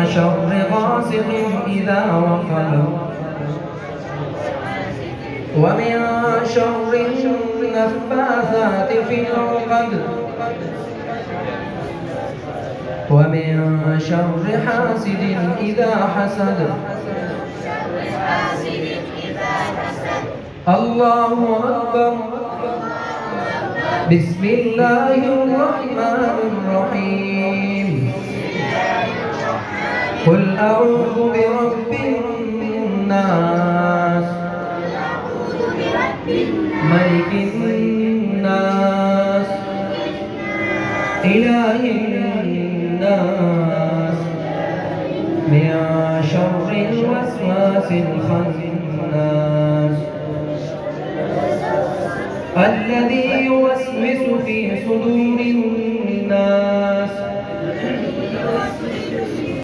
شر غاسق إذا وقب ومن شر النفاثات في العقد ومن شر حاسد إذا حسد الله أكبر. بسم الله الرحمن الرحيم. قل أعوذ برب الناس ملك الناس إله الناس من شر الوسواس الخناس الذي يوسوس في صدور الناس